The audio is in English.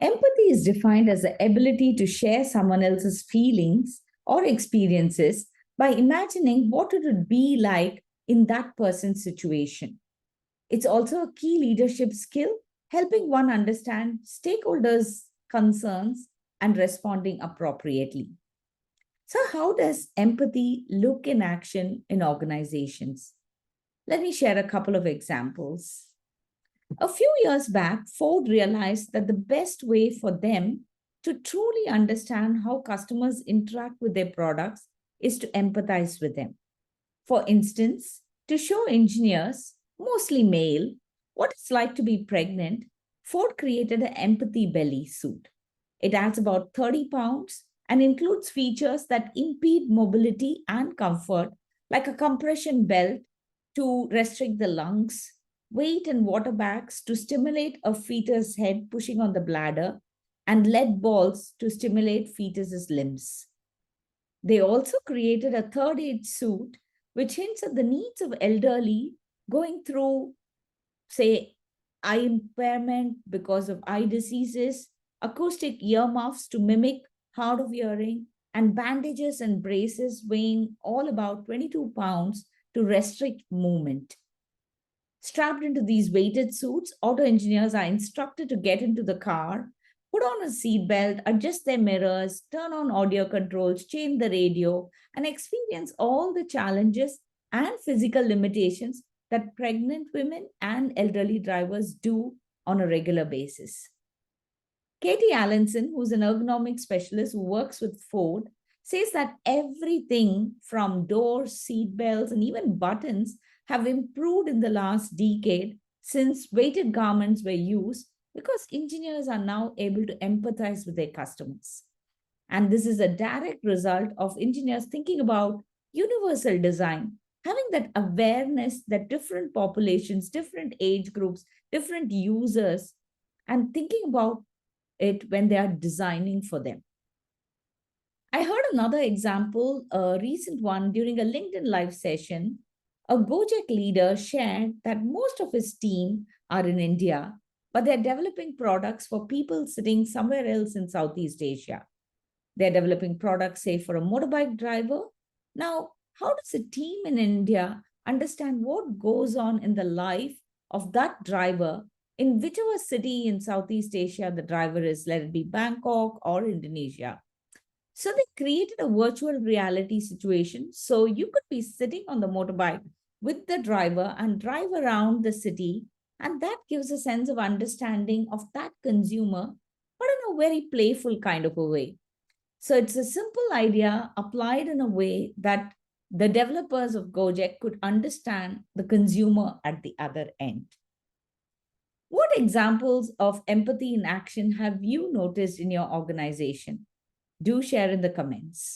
Empathy is defined as the ability to share someone else's feelings or experiences by imagining what it would be like in that person's situation. It's also a key leadership skill, helping one understand stakeholders' concerns and responding appropriately. So, how does empathy look in action in organizations? Let me share a couple of examples. A few years back, Ford realized that the best way for them to truly understand how customers interact with their products is to empathize with them. For instance, to show engineers, mostly male, what it's like to be pregnant, Ford created an empathy belly suit. It adds about 30 pounds and includes features that impede mobility and comfort, like a compression belt to restrict the lungs, weight and water bags to stimulate a fetus head pushing on the bladder, and lead balls to stimulate fetus's limbs. They also created a third aid suit, which hints at the needs of elderly going through, say, eye impairment because of eye diseases, acoustic earmuffs to mimic hard of hearing, and bandages and braces weighing all about 22 pounds to restrict movement. Strapped into these weighted suits, auto engineers are instructed to get into the car, put on a seatbelt, adjust their mirrors, turn on audio controls, change the radio, and experience all the challenges and physical limitations that pregnant women and elderly drivers do on a regular basis. Katie Allenson, who's an ergonomic specialist who works with Ford, says that everything from doors, seat belts, and even buttons have improved in the last decade since weighted garments were used because engineers are now able to empathize with their customers. And this is a direct result of engineers thinking about universal design, having that awareness that different populations, different age groups, different users, and thinking about it when they are designing for them. I heard another example, a recent one during a LinkedIn live session. A Gojek leader shared that most of his team are in India, but they're developing products for people sitting somewhere else in Southeast Asia. They're developing products, say, for a motorbike driver. Now, how does a team in India understand what goes on in the life of that driver in whichever city in Southeast Asia the driver is, let it be Bangkok or Indonesia? So they created a virtual reality situation. So you could be sitting on the motorbike with the driver and drive around the city. And that gives a sense of understanding of that consumer, but in a very playful kind of a way. So it's a simple idea applied in a way that the developers of Gojek could understand the consumer at the other end. What examples of empathy in action have you noticed in your organization? Do share in the comments.